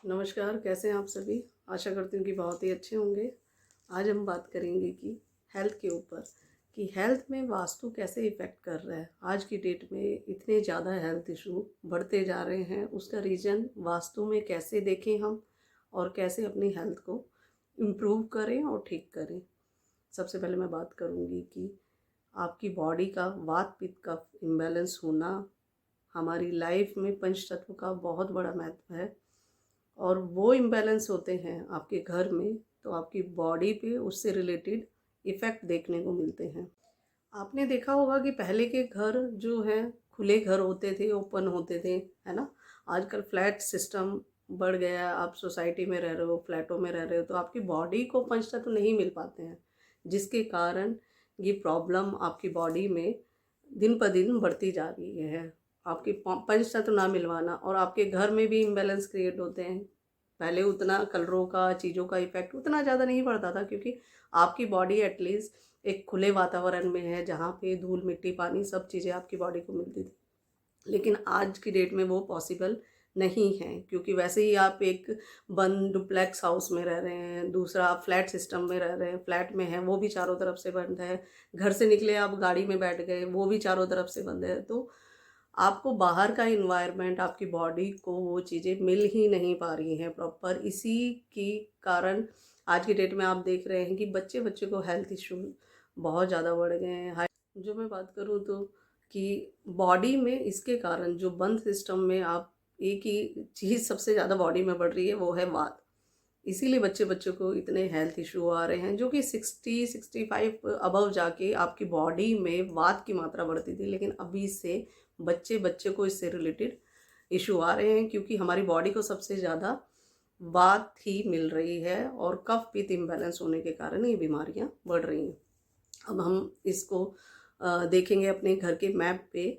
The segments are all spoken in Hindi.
नमस्कार, कैसे हैं आप सभी। आशा करती हूँ कि बहुत ही अच्छे होंगे। आज हम बात करेंगे कि हेल्थ के ऊपर, कि हेल्थ में वास्तु कैसे इफ़ेक्ट कर रहा है। आज की डेट में इतने ज़्यादा हेल्थ इशू बढ़ते जा रहे हैं, उसका रीज़न वास्तु में कैसे देखें हम और कैसे अपनी हेल्थ को इम्प्रूव करें और ठीक करें। सबसे पहले मैं बात करूँगी कि आपकी बॉडी का वात पित्त का इम्बैलेंस होना हमारी लाइफ में पंच तत्व का बहुत बड़ा महत्व है, और वो इम्बैलेंस होते हैं आपके घर में तो आपकी बॉडी पे उससे रिलेटेड इफ़ेक्ट देखने को मिलते हैं। आपने देखा होगा कि पहले के घर जो हैं खुले घर होते थे, ओपन होते थे, है ना। आजकल फ्लैट सिस्टम बढ़ गया, आप सोसाइटी में रह रहे हो, फ्लैटों में रह रहे हो, तो आपकी बॉडी को पंचतत्व नहीं मिल पाते हैं, जिसके कारण ये प्रॉब्लम आपकी बॉडी में दिन प दिन बढ़ती जा रही है। आपके पंचतत्व ना मिलवाना और आपके घर में भी इम्बैलेंस क्रिएट होते हैं। पहले उतना कलरों का, चीज़ों का इफ़ेक्ट उतना ज़्यादा नहीं पड़ता था, क्योंकि आपकी बॉडी एटलीस्ट एक खुले वातावरण में है जहाँ पे धूल मिट्टी पानी सब चीज़ें आपकी बॉडी को मिलती थी। लेकिन आज की डेट में वो पॉसिबल नहीं है, क्योंकि वैसे ही आप एक बंद डुप्लेक्स हाउस में रह रहे हैं, दूसरा आप फ्लैट सिस्टम में रह रहे हैं, फ्लैट में है वो भी चारों तरफ से बंद है, घर से निकले आप गाड़ी में बैठ गए वो भी चारों तरफ से बंद है। तो आपको बाहर का इन्वायरमेंट, आपकी बॉडी को वो चीज़ें मिल ही नहीं पा रही हैं प्रॉपर। इसी की कारण आज की डेट में आप देख रहे हैं कि बच्चे बच्चे को हेल्थ इशू बहुत ज़्यादा बढ़ गए हैं। हाई जो मैं बात करूँ तो कि बॉडी में इसके कारण जो बंद सिस्टम में आप एक ही चीज़ सबसे ज़्यादा बॉडी में बढ़ रही है, वो है वात। इसीलिए बच्चे बच्चों को इतने हेल्थ इशू आ रहे हैं, जो कि 60-65 अबव जाके आपकी बॉडी में वात की मात्रा बढ़ती थी, लेकिन अभी से बच्चे बच्चे को इससे रिलेटेड इशू आ रहे हैं, क्योंकि हमारी बॉडी को सबसे ज़्यादा वात ही मिल रही है और कफ पित्त इम्बैलेंस होने के कारण ये बीमारियां बढ़ रही हैं। अब हम इसको देखेंगे अपने घर के मैप पे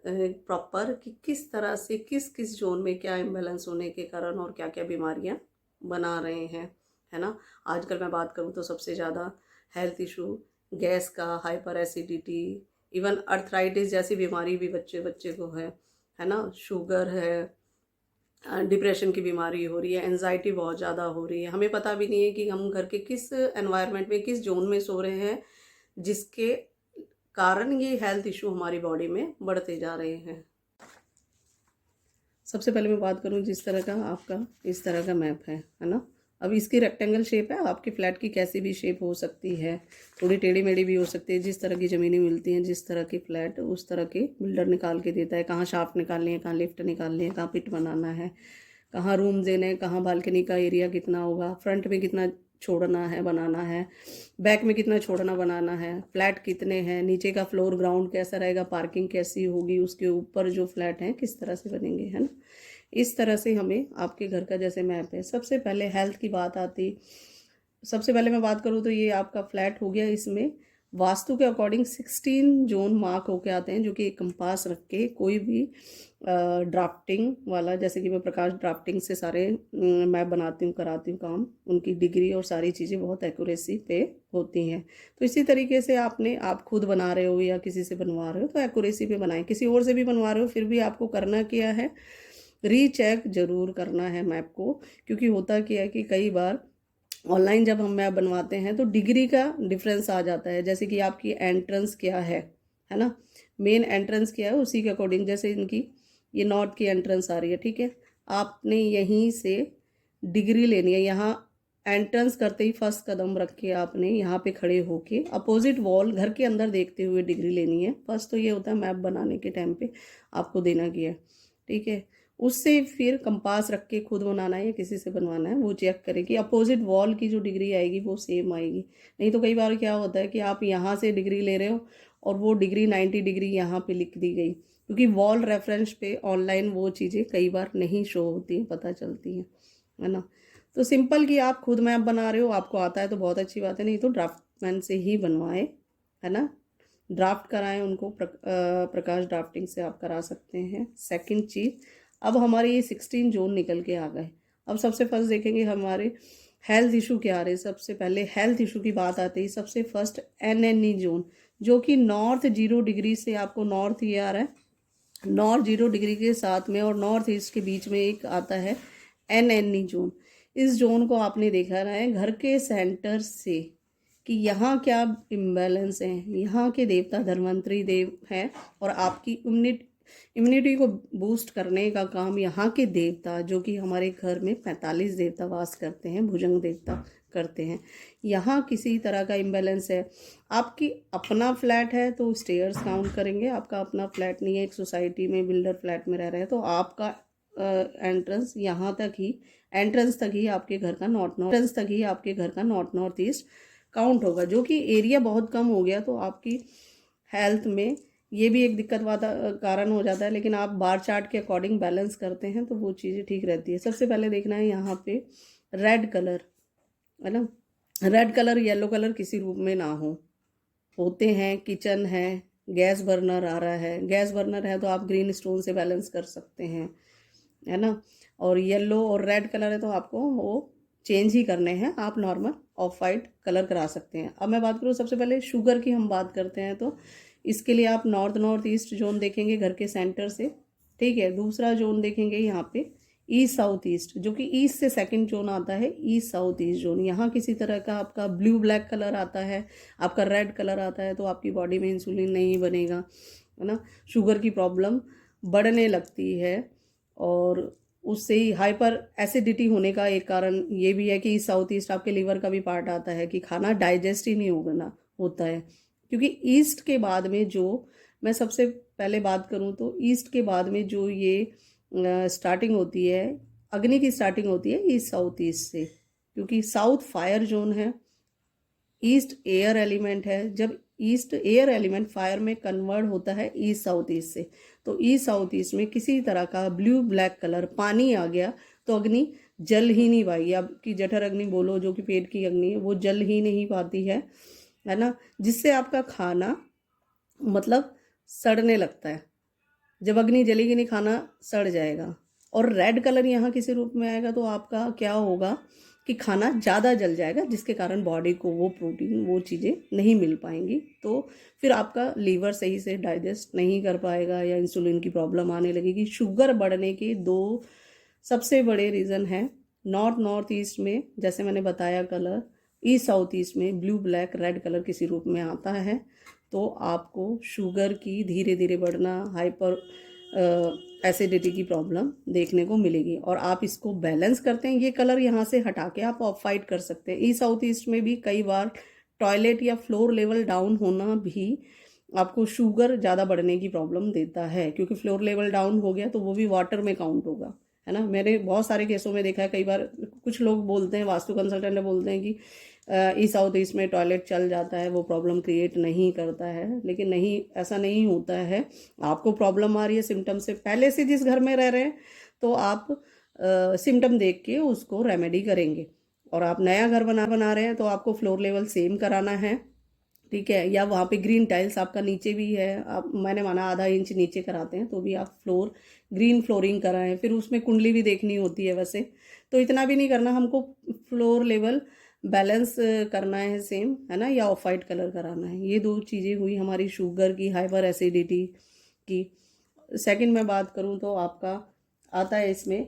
प्रॉपर कि किस तरह से किस किस जोन में क्या इम्बैलेंस होने के कारण और क्या क्या बीमारियां बना रहे हैं, है ना। आजकल मैं बात करूँ तो सबसे ज़्यादा हेल्थ इशू गैस का, हाइपर एसिडिटी, इवन अर्थराइटिस जैसी बीमारी भी बच्चे बच्चे को है ना। शुगर है, डिप्रेशन की बीमारी हो रही है, एनजाइटी बहुत ज़्यादा हो रही है। हमें पता भी नहीं है कि हम घर के किस एनवायरनमेंट में, किस जोन में सो रहे हैं, जिसके कारण ये हेल्थ इशू हमारी बॉडी में बढ़ते जा रहे हैं। सबसे पहले मैं बात करूं, जिस तरह का आपका इस तरह का मैप है ना। अब इसकी रेक्टेंगल शेप है, आपकी फ्लैट की कैसी भी शेप हो सकती है, थोड़ी टेढ़ी मेढ़ी भी हो सकती है। जिस तरह की ज़मीनें मिलती हैं, जिस तरह की फ्लैट, उस तरह के बिल्डर निकाल के देता है। कहाँ शाफ्ट निकालनी है, कहाँ लिफ्ट निकालनी है, कहाँ पिट बनाना है, कहाँ रूम देने हैं, कहाँ बालकनी का एरिया कितना होगा, फ्रंट में कितना छोड़ना है बनाना है, बैक में कितना छोड़ना बनाना है, फ्लैट कितने हैं, नीचे का फ्लोर ग्राउंड कैसा रहेगा, पार्किंग कैसी होगी, उसके ऊपर जो फ्लैट हैं किस तरह से बनेंगे, है ना। इस तरह से हमें आपके घर का जैसे मैप है। सबसे पहले हेल्थ की बात आती, सबसे पहले मैं बात करूँ तो ये आपका फ्लैट हो गया। इसमें वास्तु के अकॉर्डिंग 16 जोन मार्क होके आते हैं, जो कि एक कंपास रख के कोई भी ड्राफ्टिंग वाला, जैसे कि मैं प्रकाश ड्राफ्टिंग से सारे मैप बनाती हूँ, कराती हूँ काम, उनकी डिग्री और सारी चीज़ें बहुत एक्यूरेसी पे होती हैं। तो इसी तरीके से आप खुद बना रहे हो या किसी से बनवा रहे हो तो एक्यूरेसी पे बनाएं। किसी और से भी बनवा रहे हो फिर भी आपको करना क्या है, रीचेक ज़रूर करना है मैप को। क्योंकि होता क्या है कि कई बार ऑनलाइन जब हम मैप बनवाते हैं तो डिग्री का डिफरेंस आ जाता है। जैसे कि आपकी एंट्रेंस क्या है ना, मेन एंट्रेंस क्या है, उसी के अकॉर्डिंग, जैसे इनकी ये नॉर्थ की एंट्रेंस आ रही है, ठीक है, आपने यहीं से डिग्री लेनी है। यहाँ एंट्रेंस करते ही फर्स्ट कदम रख के आपने यहाँ पे खड़े होके अपोजिट वॉल घर के अंदर देखते हुए डिग्री लेनी है। फर्स्ट तो ये होता है मैप बनाने के टाइम पे आपको देना क्या है, ठीक है। उससे फिर कंपास रख के खुद बनाना है या किसी से बनवाना है, वो चेक करें कि अपोजिट वॉल की जो डिग्री आएगी वो सेम आएगी। नहीं तो कई बार क्या होता है कि आप यहाँ से डिग्री ले रहे हो और वो डिग्री 90 डिग्री यहाँ पे लिख दी गई, क्योंकि वॉल रेफरेंस पे ऑनलाइन वो चीज़ें कई बार नहीं शो होती हैं, पता चलती हैं, है ना। तो सिंपल कि आप खुद मैप बना रहे हो, आपको आता है तो बहुत अच्छी बात है, नहीं तो ड्राफ्टमैन से ही बनवाएं, है ना। ड्राफ्ट कराएं उनको, प्रकाश ड्राफ्टिंग से आप करा सकते हैं। सेकंड चीज़, अब हमारे ये 16 जोन निकल के आ गए। अब सबसे फर्स्ट देखेंगे हमारे हेल्थ इशू क्या आ रहे हैं। सबसे पहले हेल्थ इशू की बात आती है, सबसे फर्स्ट NNE जोन, जो कि नॉर्थ 0 डिग्री से आपको नॉर्थ ये आ रहा है, नॉर्थ 0 डिग्री के साथ में और नॉर्थ ईस्ट के बीच में एक आता है NNE जोन, इस जोन को आपने देखा रहा है घर के सेंटर से कि यहाँ क्या इम्बैलेंस है। यहाँ के देवता धन्वंतरी देव हैं और आपकी इम्यूनिटी को बूस्ट करने का काम यहाँ के देवता, जो कि हमारे घर में 45 देवता वास करते हैं, भुजंग देवता करते हैं। यहाँ किसी तरह का इम्बैलेंस है। आपकी अपना फ्लैट है तो स्टेयर्स काउंट करेंगे, आपका अपना फ्लैट नहीं है, एक सोसाइटी में बिल्डर फ्लैट में रह रहे हैं, तो आपका एंट्रेंस यहाँ तक ही, एंट्रेंस तक ही आपके घर का नॉर्थ नॉर्थ ईस्ट काउंट होगा, जो कि एरिया बहुत कम हो गया। तो आपकी हेल्थ में ये भी एक दिक्कत वाला कारण हो जाता है, लेकिन आप बार चार्ट के अकॉर्डिंग बैलेंस करते हैं तो वो चीज़ें ठीक रहती है। सबसे पहले देखना है यहाँ पे रेड कलर, है ना, रेड कलर येलो कलर किसी रूप में ना होते हैं। किचन है, गैस बर्नर आ रहा है, गैस बर्नर है तो आप ग्रीन स्टोन से बैलेंस कर सकते हैं, है ना। और येलो और रेड कलर है तो आपको वो चेंज ही करने हैं, आप नॉर्मल ऑफ वाइट कलर करा सकते हैं। अब मैं बात करूँ सबसे पहले शुगर की, हम बात करते हैं तो इसके लिए आप नॉर्थ ईस्ट जोन देखेंगे घर के सेंटर से, ठीक है। दूसरा जोन देखेंगे यहाँ पे ईस्ट साउथ ईस्ट, जो कि ईस्ट से सेकंड जोन आता है, ईस्ट साउथ ईस्ट जोन। यहाँ किसी तरह का आपका ब्लू ब्लैक कलर आता है, आपका रेड कलर आता है, तो आपकी बॉडी में इंसुलिन नहीं बनेगा, है ना। शुगर की प्रॉब्लम बढ़ने लगती है और उससे ही हाइपर एसिडिटी होने का एक कारण ये भी है कि साउथ ईस्ट आपके लीवर का भी पार्ट आता है कि खाना डाइजेस्ट ही नहीं होता है। क्योंकि ईस्ट के बाद में जो, मैं सबसे पहले बात करूं तो ईस्ट के बाद में जो ये स्टार्टिंग होती है, अग्नि की स्टार्टिंग होती है ईस्ट साउथ ईस्ट से, क्योंकि साउथ फायर जोन है, ईस्ट एयर एलिमेंट है। जब ईस्ट एयर एलिमेंट फायर में कन्वर्ट होता है ईस्ट साउथ ईस्ट से, तो ईस्ट साउथ ईस्ट में किसी तरह का ब्लू ब्लैक कलर पानी आ गया तो अग्नि जल ही नहीं पाएगी। आपकी जठर अग्नि बोलो, जो कि पेट की अग्नि है, वो जल ही नहीं पाती है ना, जिससे आपका खाना मतलब सड़ने लगता है। जब अग्नि जलेगी नहीं, खाना सड़ जाएगा। और रेड कलर यहाँ किसी रूप में आएगा तो आपका क्या होगा कि खाना ज़्यादा जल जाएगा, जिसके कारण बॉडी को वो प्रोटीन, वो चीज़ें नहीं मिल पाएंगी, तो फिर आपका लीवर सही से डाइजेस्ट नहीं कर पाएगा या इंसुलिन की प्रॉब्लम आने लगेगी। शुगर बढ़ने के दो सबसे बड़े रीज़न हैं। नॉर्थ ईस्ट में जैसे मैंने बताया कलर, ईस्ट साउथ ईस्ट में ब्लू ब्लैक रेड कलर किसी रूप में आता है, तो आपको शुगर की धीरे धीरे बढ़ना, हाइपर एसिडिटी की प्रॉब्लम देखने को मिलेगी। और आप इसको बैलेंस करते हैं, ये कलर यहाँ से हटा के आप ऑफ वाइट कर सकते हैं। ईस्ट साउथ ईस्ट में भी कई बार टॉयलेट या फ्लोर लेवल डाउन होना भी आपको शुगर ज़्यादा बढ़ने की प्रॉब्लम देता है, क्योंकि फ्लोर लेवल डाउन हो गया तो वो भी वाटर में काउंट होगा, है ना। मैंने बहुत सारे केसों में देखा है, कई बार कुछ लोग बोलते हैं, वास्तु कंसल्टेंट बोलते हैं कि ईस्ट साउथ ईस्ट में टॉयलेट चल जाता है, वो प्रॉब्लम क्रिएट नहीं करता है, लेकिन नहीं, ऐसा नहीं होता है। आपको प्रॉब्लम आ रही है सिम्टम से पहले से, जिस घर में रह रहे हैं, तो आप सिम्टम देख के उसको रेमेडी करेंगे। और आप नया घर बना रहे हैं तो आपको फ्लोर लेवल सेम कराना है, ठीक है। या वहाँ पे ग्रीन टाइल्स आपका नीचे भी है, आप, मैंने माना आधा इंच नीचे कराते हैं तो भी आप ग्रीन फ्लोरिंग कराएं। फिर उसमें कुंडली भी देखनी होती है वैसे, तो इतना भी नहीं करना, हमको फ्लोर लेवल बैलेंस करना है सेम, है ना, या ऑफ वाइट कलर कराना है। ये दो चीज़ें हुई हमारी शुगर की, हाइपर एसिडिटी की। सेकंड में बात करूँ तो आपका आता है इसमें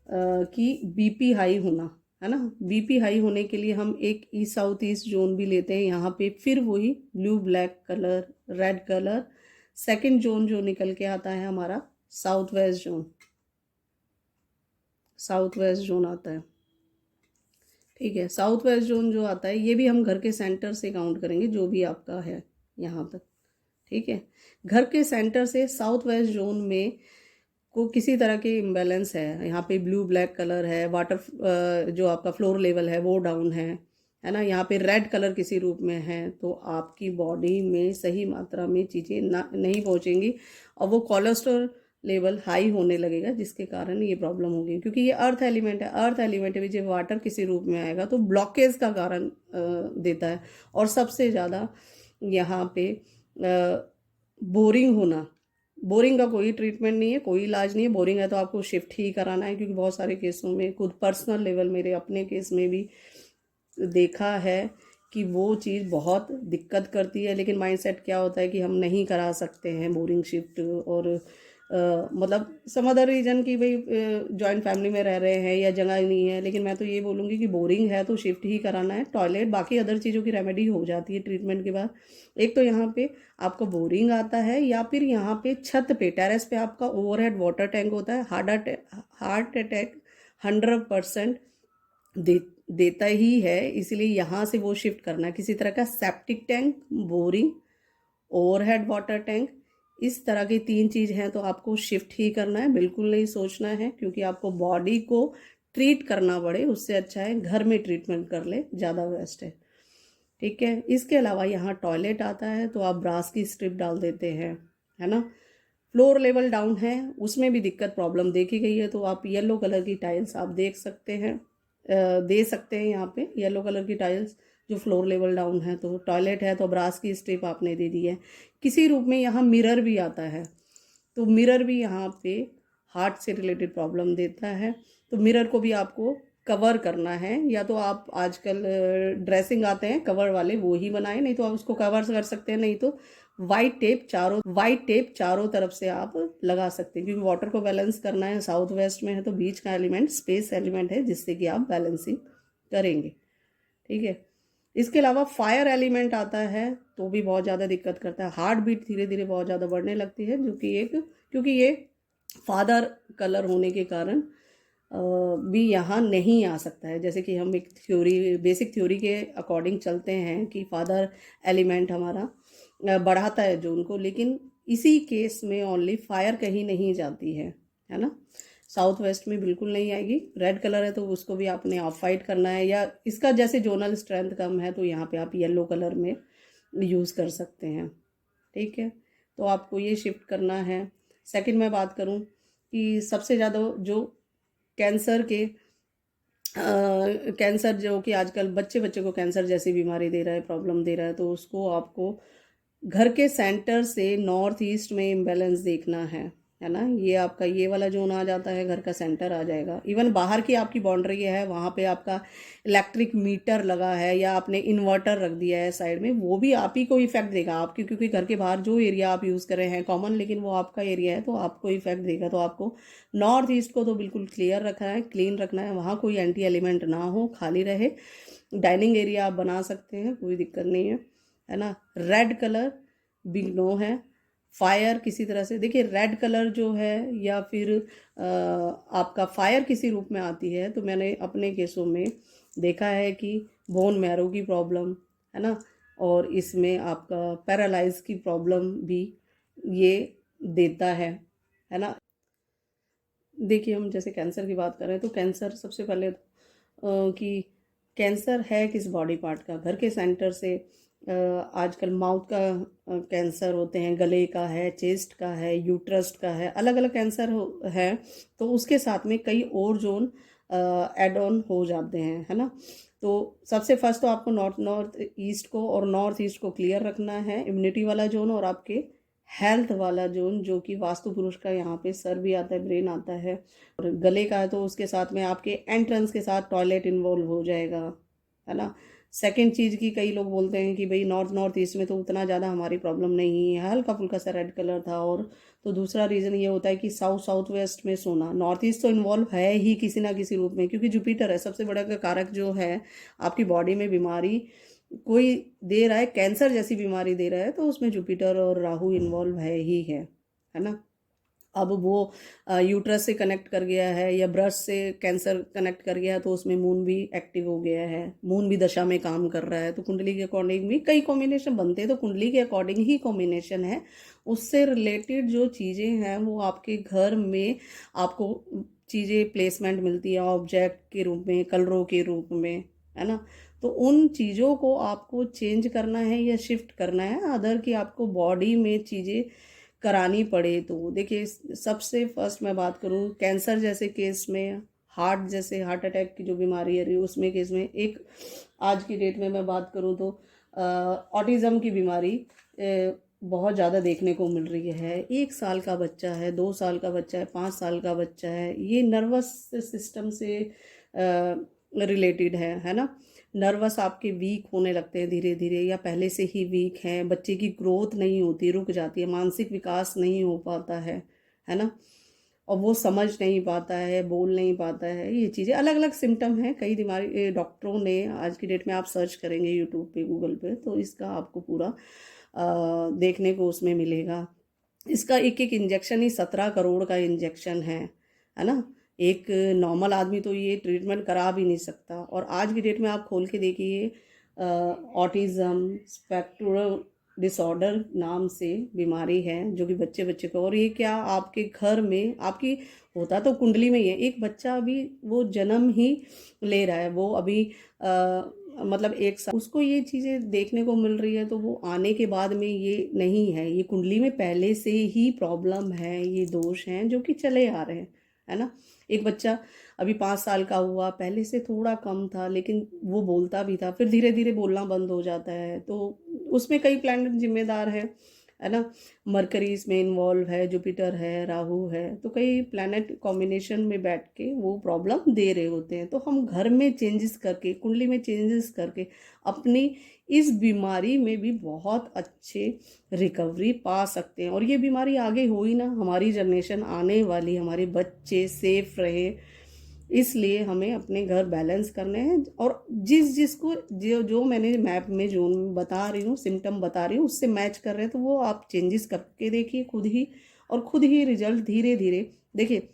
कि बीपी हाई होना, है ना। बीपी हाई होने के लिए हम एक ईस्ट साउथ ईस्ट जोन भी लेते हैं यहाँ पे, फिर वही blue black colour red colour. Second zone जो निकल के आता है हमारा साउथ वेस्ट जोन आता है, ठीक है। साउथ वेस्ट जोन जो आता है, ये भी हम घर के सेंटर से काउंट करेंगे, जो भी आपका है यहाँ तक, ठीक है। घर के सेंटर से साउथ वेस्ट जोन में को किसी तरह के इम्बैलेंस है, यहाँ पे ब्लू ब्लैक कलर है, वाटर जो आपका फ्लोर लेवल है वो डाउन है ना, यहाँ पे रेड कलर किसी रूप में है, तो आपकी बॉडी में सही मात्रा में चीज़ें नहीं पहुँचेंगी और वो कोलेस्ट्रॉल लेवल हाई होने लगेगा, जिसके कारण ये प्रॉब्लम होगी। क्योंकि ये अर्थ एलिमेंट है, जब वाटर किसी रूप में आएगा तो ब्लॉकेज का कारण देता है। और सबसे ज़्यादा यहाँ पे बोरिंग होना, बोरिंग का कोई ट्रीटमेंट नहीं है, कोई इलाज नहीं है। बोरिंग है तो आपको शिफ्ट ही कराना है, क्योंकि बहुत सारे केसों में, खुद पर्सनल लेवल मेरे अपने केस में भी देखा है कि वो चीज़ बहुत दिक्कत करती है। लेकिन माइंडसेट क्या होता है कि हम नहीं करा सकते हैं बोरिंग शिफ्ट, और मतलब सम अदर रीज़न कि भाई जॉइंट फैमिली में रह रहे हैं या जगह नहीं है, लेकिन मैं तो ये बोलूँगी कि बोरिंग है तो शिफ्ट ही कराना है टॉयलेट। बाकी अदर चीज़ों की रेमेडी हो जाती है ट्रीटमेंट के बाद। एक तो यहाँ पे आपको बोरिंग आता है, या फिर यहाँ पे छत पे टेरेस पे आपका ओवरहेड वाटर टैंक होता है। हार्ट अटैक 100% देता ही है, इसलिए यहाँ से वो शिफ्ट करना है। किसी तरह का septic tank, boring, overhead water tank, इस तरह की 3 चीज़ हैं तो आपको शिफ्ट ही करना है, बिल्कुल नहीं सोचना है। क्योंकि आपको बॉडी को ट्रीट करना पड़े उससे अच्छा है घर में ट्रीटमेंट कर ले, ज़्यादा बेस्ट है। ठीक है। इसके अलावा यहाँ टॉयलेट आता है तो आप ब्रास की स्ट्रिप डाल देते हैं, है ना। फ्लोर लेवल डाउन है, उसमें भी दिक्कत प्रॉब्लम देखी गई है, तो आप येलो कलर की टाइल्स आप देख सकते हैं, दे सकते हैं यहाँ पे येलो कलर की टाइल्स जो फ्लोर लेवल डाउन है। तो टॉयलेट है तो ब्रास की स्ट्रिप आपने दे दी है। किसी रूम में यहाँ मिरर भी आता है, तो मिरर भी यहाँ पे हार्ट से रिलेटेड प्रॉब्लम देता है, तो मिरर को भी आपको कवर करना है। या तो आप आजकल ड्रेसिंग आते हैं कवर वाले, वो ही बनाएं, नहीं तो आप उसको कवर कर सकते हैं। नहीं तो वाइट टेप चारों तरफ से आप लगा सकते हैं, क्योंकि वाटर को बैलेंस करना है। साउथ वेस्ट में है तो बीच का एलिमेंट स्पेस एलिमेंट है, जिससे कि आप बैलेंसिंग करेंगे। ठीक है। इसके अलावा फायर एलिमेंट आता है तो भी बहुत ज़्यादा दिक्कत करता है। हार्ट बीट धीरे धीरे बहुत ज़्यादा बढ़ने लगती है, जो कि क्योंकि ये फादर कलर होने के कारण भी यहाँ नहीं आ सकता है। जैसे कि हम एक बेसिक थ्योरी के अकॉर्डिंग चलते हैं कि फादर एलिमेंट हमारा बढ़ाता है जो उनको, लेकिन इसी केस में ओनली फायर कहीं नहीं जाती है ना। साउथ वेस्ट में बिल्कुल नहीं आएगी। रेड कलर है तो उसको भी आपने ऑफ वाइट करना है, या इसका जैसे जोनल स्ट्रेंथ कम है तो यहाँ पे आप येलो कलर में यूज़ कर सकते हैं। ठीक है। तो आपको ये शिफ्ट करना है। सेकंड मैं बात करूँ कि सबसे ज़्यादा जो कैंसर जो कि आजकल बच्चे को कैंसर जैसी बीमारी दे रहा है, प्रॉब्लम दे रहा है, तो उसको आपको घर के सेंटर से नॉर्थ ईस्ट में इम्बैलेंस देखना है ना। ये आपका ये वाला जोन आ जाता है, घर का सेंटर आ जाएगा। इवन बाहर की आपकी बाउंड्री है, वहाँ पे आपका इलेक्ट्रिक मीटर लगा है या आपने इन्वर्टर रख दिया है साइड में, वो भी आप ही को इफेक्ट देगा आपकी, क्योंकि घर के बाहर जो एरिया आप यूज़ कर रहे हैं कॉमन, लेकिन वो आपका एरिया है तो आपको इफेक्ट देगा। तो आपको नॉर्थ ईस्ट को तो बिल्कुल क्लियर रखना है, क्लीन रखना है, वहाँ कोई एंटी एलिमेंट ना हो, खाली रहे। डाइनिंग एरिया आप बना सकते हैं, कोई दिक्कत नहीं है ना। रेड कलर बिग नो है। फायर किसी तरह से देखिए, रेड कलर जो है या फिर आपका फायर किसी रूप में आती है, तो मैंने अपने केसों में देखा है कि बोन मैरो की प्रॉब्लम है ना, और इसमें आपका पैरालाइज की प्रॉब्लम भी ये देता है ना। देखिए, हम जैसे कैंसर की बात करें तो कैंसर सबसे पहले कि कैंसर है किस बॉडी पार्ट का। घर के सेंटर से आजकल माउथ का कैंसर होते हैं, गले का है, चेस्ट का है, यूट्रस का है, अलग अलग कैंसर है। तो उसके साथ में कई और जोन एड ऑन हो जाते हैं, है ना। तो सबसे फर्स्ट तो आपको नॉर्थ ईस्ट को और नॉर्थ ईस्ट को क्लियर रखना है, इम्यूनिटी वाला जोन और आपके हेल्थ वाला जोन, जो कि वास्तु पुरुष का यहाँ पे सर भी आता है, ब्रेन आता है। और गले का है तो उसके साथ में आपके एंट्रेंस के साथ टॉयलेट इन्वॉल्व हो जाएगा, है ना। सेकंड चीज़ की कई लोग बोलते हैं कि भाई नॉर्थ ईस्ट में तो उतना ज़्यादा हमारी प्रॉब्लम नहीं है, हल्का फुल्का सा रेड कलर था। और तो दूसरा रीज़न ये होता है कि साउथ वेस्ट में सोना। नॉर्थ ईस्ट तो इन्वॉल्व है ही किसी ना किसी रूप में, क्योंकि जुपिटर है सबसे बड़ा कारक जो है आपकी बॉडी में बीमारी कोई दे रहा है, कैंसर जैसी बीमारी दे रहा है, तो उसमें जुपिटर और राहु इन्वॉल्व है ना। अब वो यूट्रस से कनेक्ट कर गया है या ब्रस्ट से कैंसर कनेक्ट कर गया है, तो उसमें मून भी एक्टिव हो गया है, मून भी दशा में काम कर रहा है। तो कुंडली के अकॉर्डिंग भी कई कॉम्बिनेशन बनते हैं, तो कुंडली के अकॉर्डिंग ही कॉम्बिनेशन है। उससे रिलेटेड जो चीज़ें हैं वो आपके घर में आपको चीज़ें प्लेसमेंट मिलती है, ऑब्जेक्ट के रूप में, कलरों के रूप में, है ना। तो उन चीज़ों को आपको चेंज करना है या शिफ्ट करना है, अदर की आपको बॉडी में चीज़ें करानी पड़े। तो देखिए, सबसे फर्स्ट मैं बात करूँ कैंसर जैसे केस में, हार्ट अटैक की जो बीमारी है उसमें केस में, एक आज की डेट में मैं बात करूँ तो ऑटिज़म की बीमारी बहुत ज़्यादा देखने को मिल रही है। 1 साल का बच्चा है, 2 साल का बच्चा है, 5 साल का बच्चा है, ये नर्वस सिस्टम से रिलेटेड है ना। नर्वस आपके वीक होने लगते हैं धीरे धीरे, या पहले से ही वीक हैं, बच्चे की ग्रोथ नहीं होती, रुक जाती है, मानसिक विकास नहीं हो पाता है है ना, और वो समझ नहीं पाता है, बोल नहीं पाता है। ये चीज़ें अलग अलग सिम्टम हैं, कई दिमागी डॉक्टरों ने आज की डेट में, आप सर्च करेंगे यूट्यूब पे, गूगल पे, तो इसका आपको पूरा देखने को उसमें मिलेगा। इसका एक एक इंजेक्शन ही 17 करोड़ का इंजेक्शन है ना। एक नॉर्मल आदमी तो ये ट्रीटमेंट करा भी नहीं सकता। और आज की डेट में आप खोल के देखिए, ऑटिज़म स्पेक्ट्रम डिसऑर्डर नाम से बीमारी है जो कि बच्चे बच्चे को, और ये क्या आपके घर में आपकी होता तो कुंडली में ही है। एक बच्चा अभी वो जन्म ही ले रहा है, वो अभी मतलब एक साल उसको ये चीज़ें देखने को मिल रही है, तो वो आने के बाद में ये नहीं है, ये कुंडली में पहले से ही प्रॉब्लम है, ये दोष हैं जो कि चले आ रहे हैं, है ना। एक बच्चा अभी 5 साल का हुआ, पहले से थोड़ा कम था लेकिन वो बोलता भी था, फिर धीरे धीरे बोलना बंद हो जाता है। तो उसमें कई प्लैनेट जिम्मेदार है ना। मरकरी इसमें इन्वॉल्व है, जुपिटर है, राहु है, तो कई प्लैनेट कॉम्बिनेशन में बैठ के वो प्रॉब्लम दे रहे होते हैं। तो हम घर में चेंजेस करके, कुंडली में चेंजेस करके अपनी इस बीमारी में भी बहुत अच्छे रिकवरी पा सकते हैं। और ये बीमारी आगे हो ही ना, हमारी जनरेशन आने वाली, हमारे बच्चे सेफ रहे, इसलिए हमें अपने घर बैलेंस करने हैं। और जिसको जो जो मैंने मैप में जो बता रही हूँ, सिम्टम बता रही हूँ, उससे मैच कर रहे हैं, तो वो आप चेंजेस करके देखिए खुद ही, और खुद ही रिजल्ट धीरे धीरे देखिए।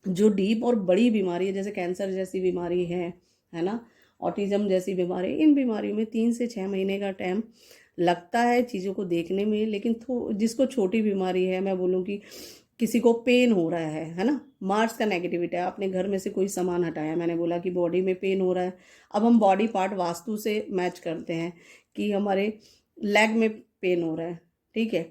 जो डीप और बड़ी बीमारी है, जैसे कैंसर जैसी बीमारी है ना, ऑटिज्म जैसी बीमारी, इन बीमारियों में 3 से 6 महीने का टाइम लगता है चीज़ों को देखने में। लेकिन जिसको छोटी बीमारी है, मैं बोलूँ कि किसी को पेन हो रहा है ना, मार्स का नेगेटिविटी है, आपने घर में से कोई सामान हटाया, मैंने बोला कि बॉडी में पेन हो रहा है। अब हम बॉडी पार्ट वास्तु से मैच करते हैं कि हमारे लेग में पेन हो रहा है, ठीक है,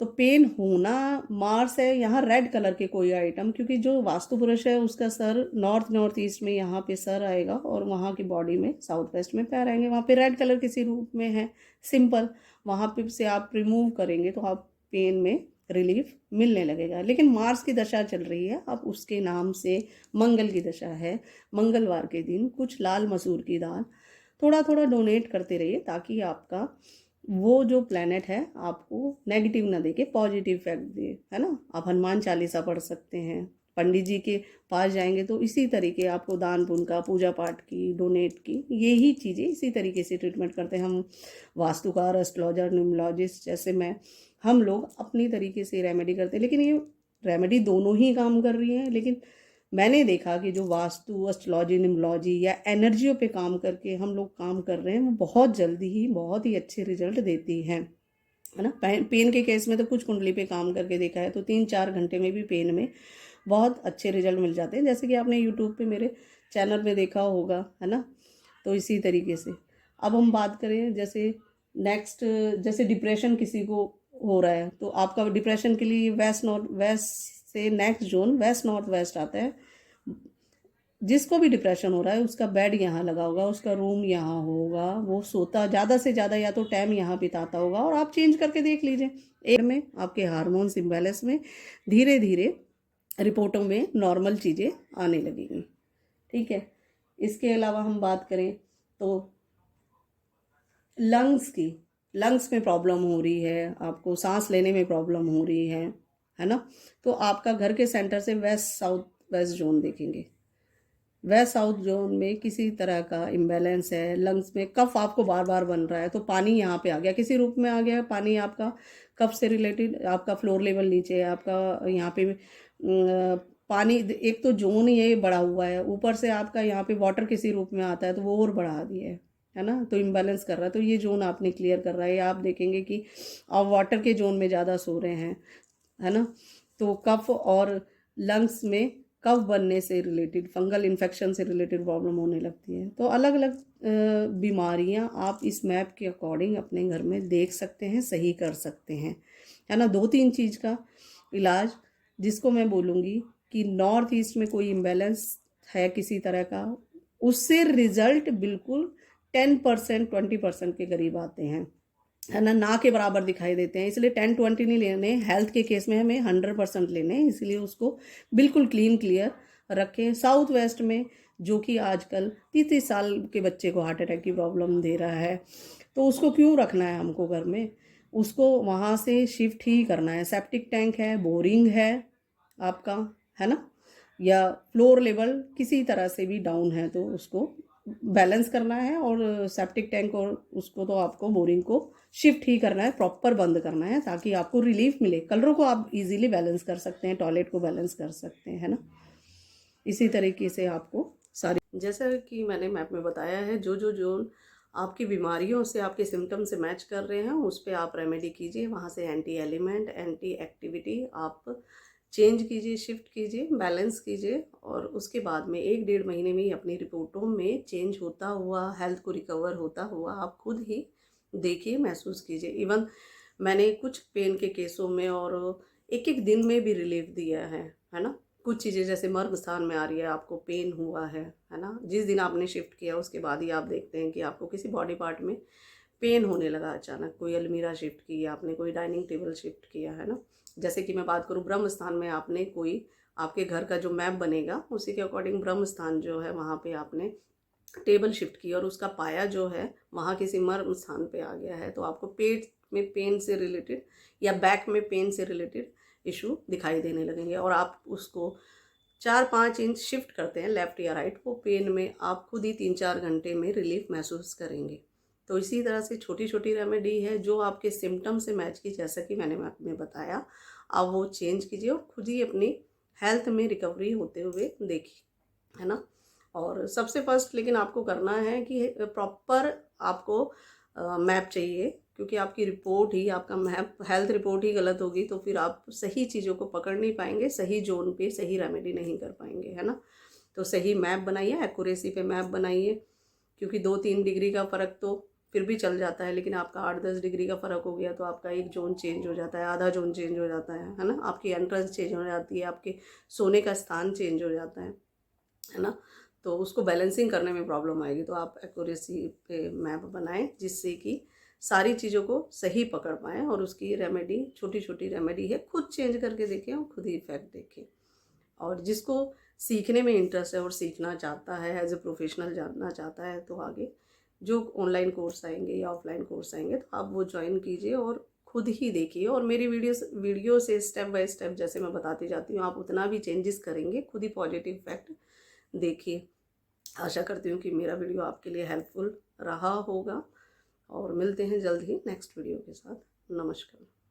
तो पेन होना मार्स है यहाँ, रेड कलर के कोई आइटम, क्योंकि जो वास्तु पुरुष है उसका सर नॉर्थ ईस्ट में यहाँ पे सर आएगा, और वहाँ की बॉडी में साउथ वेस्ट में पैर आएंगे, वहाँ पे रेड कलर किसी रूप में है, सिंपल, वहाँ पे से आप रिमूव करेंगे तो आप पेन में रिलीफ मिलने लगेगा। लेकिन मार्स की दशा चल रही है, अब उसके नाम से मंगल की दशा है। मंगलवार के दिन कुछ लाल मसूर की दाल थोड़ा थोड़ा डोनेट करते रहिए, ताकि आपका वो जो प्लैनेट है आपको नेगेटिव ना देके पॉजिटिव इफेक्ट दे, है ना। आप हनुमान चालीसा पढ़ सकते हैं, पंडित जी के पास जाएंगे तो इसी तरीके आपको दान पुण्य का, पूजा पाठ की, डोनेट की, यही चीज़ें इसी तरीके से ट्रीटमेंट करते हैं हम। वास्तुकार, एस्ट्रोलॉजर, न्यूमरोलॉजिस्ट जैसे मैं, हम लोग अपनी तरीके से रेमेडी करते हैं। लेकिन ये रेमेडी दोनों ही काम कर रही हैं, लेकिन मैंने देखा कि जो वास्तु, एस्ट्रोलॉजी, न्यूमरोलॉजी या एनर्जियों पे काम करके हम लोग काम कर रहे हैं, वो बहुत जल्दी ही बहुत ही अच्छे रिजल्ट देती हैं, है ना। पेन के केस में तो कुछ कुंडली पे काम करके देखा है, तो 3-4 घंटे में भी पेन में बहुत अच्छे रिजल्ट मिल जाते हैं, जैसे कि आपने यूट्यूब पे मेरे चैनल पे देखा होगा, है ना। तो इसी तरीके से अब हम बात करें, जैसे नेक्स्ट, जैसे डिप्रेशन किसी को हो रहा है, तो आपका डिप्रेशन के लिए वेस्ट नॉर्थ वेस्ट से next zone west north west आता है। जिसको भी डिप्रेशन हो रहा है उसका बेड यहाँ लगा होगा, उसका रूम यहाँ होगा, वो सोता ज़्यादा से ज़्यादा या तो टाइम यहाँ बिताता होगा। और आप चेंज करके देख लीजिए, एक में आपके हार्मोन्स इम्बैलेंस में धीरे धीरे रिपोर्टों में नॉर्मल चीज़ें आने लगेंगी, ठीक है। इसके अलावा हम बात करें तो लंग्स में प्रॉब्लम हो रही है, आपको सांस लेने में प्रॉब्लम हो रही है ना, तो आपका घर के सेंटर से वेस्ट साउथ वेस्ट जोन देखेंगे, वेस्ट साउथ जोन में किसी तरह का इम्बैलेंस है, लंग्स में कफ आपको बार बार बन रहा है, तो पानी यहाँ पे आ गया, किसी रूप में आ गया पानी आपका कफ से रिलेटेड, आपका फ्लोर लेवल नीचे है, आपका यहाँ पे पानी, एक तो जोन ये बढ़ा हुआ है, ऊपर से आपका यहाँ पे वाटर किसी रूप में आता है तो वो और बढ़ा दिया है ना, तो इम्बैलेंस कर रहा है। तो ये जोन आपने क्लियर कर रहा है, आप देखेंगे कि आप वाटर के जोन में ज़्यादा सो रहे हैं, है ना, तो कफ और लंग्स में कफ बनने से रिलेटेड, फंगल इन्फेक्शन से रिलेटेड प्रॉब्लम होने लगती है। तो अलग अलग बीमारियां आप इस मैप के अकॉर्डिंग अपने घर में देख सकते हैं, सही कर सकते हैं, है ना। 2-3 चीज़ का इलाज, जिसको मैं बोलूँगी कि नॉर्थ ईस्ट में कोई इम्बैलेंस है किसी तरह का, उससे रिजल्ट बिल्कुल 10% 20% के करीब आते हैं, है ना के बराबर दिखाई देते हैं। इसलिए 10-20 नहीं लेने, हेल्थ के केस में हमें 100% लेने, इसलिए उसको बिल्कुल क्लीन क्लियर रखें। साउथ वेस्ट में जो कि आजकल 30-30 साल के बच्चे को हार्ट अटैक की प्रॉब्लम दे रहा है, तो उसको क्यों रखना है हमको घर में, उसको वहाँ से शिफ्ट ही करना है। सेप्टिक टैंक है, बोरिंग है, आपका, है ना, या फ्लोर लेवल किसी तरह से भी डाउन है तो उसको बैलेंस करना है, और सेप्टिक टैंक और उसको तो आपको बोरिंग को शिफ्ट ही करना है, प्रॉपर बंद करना है, ताकि आपको रिलीफ मिले। कलरों को आप इजीली बैलेंस कर सकते हैं, टॉयलेट को बैलेंस कर सकते हैं, है ना। इसी तरीके से आपको सारी, जैसा कि मैंने मैप में बताया है, जो जो जोन आपकी बीमारियों से, आपके सिम्टम से मैच कर रहे हैं, उस पर आप रेमेडी कीजिए। वहाँ से एंटी एलिमेंट, एंटी एक्टिविटी आप चेंज कीजिए, शिफ्ट कीजिए, बैलेंस कीजिए, और उसके बाद में 1-1.5 महीने में ही अपनी रिपोर्टों में चेंज होता हुआ, हेल्थ को रिकवर होता हुआ आप खुद ही देखिए, महसूस कीजिए। इवन मैंने कुछ पेन के केसों में और एक एक दिन में भी रिलीफ दिया है ना। कुछ चीज़ें जैसे मर्म स्थान में आ रही है, आपको पेन हुआ है ना, जिस दिन आपने शिफ्ट किया उसके बाद ही आप देखते हैं कि आपको किसी बॉडी पार्ट में पेन होने लगा अचानक। कोई अलमीरा शिफ्ट की आपने, कोई डाइनिंग टेबल शिफ्ट किया, है ना। जैसे कि मैं बात करूँ ब्रह्म स्थान में, आपने कोई आपके घर का जो मैप बनेगा उसी के अकॉर्डिंग ब्रह्म स्थान जो है वहाँ पे आपने टेबल शिफ्ट की, और उसका पाया जो है वहाँ किसी मर्म स्थान पे आ गया है, तो आपको पेट में पेन से रिलेटेड या बैक में पेन से रिलेटेड इशू दिखाई देने लगेंगे, और आप उसको 4-5 इंच शिफ्ट करते हैं लेफ़्ट या राइट, वो पेन में आप खुद ही 3-4 घंटे में रिलीफ महसूस करेंगे। तो इसी तरह से छोटी छोटी रेमेडी है जो आपके सिम्टम से मैच की, जैसा कि मैंने आपने बताया, आप वो चेंज कीजिए और खुद ही अपनी हेल्थ में रिकवरी होते हुए देखिए, है ना। और सबसे फर्स्ट लेकिन आपको करना है कि प्रॉपर आपको मैप चाहिए, क्योंकि आपकी रिपोर्ट ही, आपका मैप, हेल्थ रिपोर्ट ही गलत होगी तो फिर आप सही चीज़ों को पकड़ नहीं पाएंगे, सही जोन पे सही रेमेडी नहीं कर पाएंगे, है ना। तो सही मैप बनाइए, एक्यूरेसी पे मैप बनाइए, क्योंकि 2-3 डिग्री का फ़र्क तो फिर भी चल जाता है, लेकिन आपका 8-10 डिग्री का फ़र्क हो गया तो आपका एक जोन चेंज हो जाता है, आधा जोन चेंज हो जाता है ना। आपकी एंट्रेंस चेंज हो जाती है, आपके सोने का स्थान चेंज हो जाता है ना। तो उसको बैलेंसिंग करने में प्रॉब्लम आएगी, तो आप एक्यूरेसी पे मैप बनाएं जिससे कि सारी चीज़ों को सही पकड़ पाएँ, और उसकी रेमेडी, छोटी छोटी रेमेडी है, खुद चेंज करके देखें और खुद ही इफेक्ट देखें। और जिसको सीखने में इंटरेस्ट है और सीखना चाहता है, एज ए प्रोफेशनल जानना चाहता है, तो आगे जो ऑनलाइन कोर्स आएंगे या ऑफलाइन कोर्स आएंगे तो आप वो ज्वाइन कीजिए और खुद ही देखिए, और मेरी वीडियो से स्टेप बाय स्टेप जैसे मैं बताती जाती हूँ, आप उतना भी चेंजेस करेंगे, खुद ही पॉजिटिव इफेक्ट देखिए। आशा करती हूँ कि मेरा वीडियो आपके लिए हेल्पफुल रहा होगा, और मिलते हैं जल्द ही नेक्स्ट वीडियो के साथ। नमस्कार।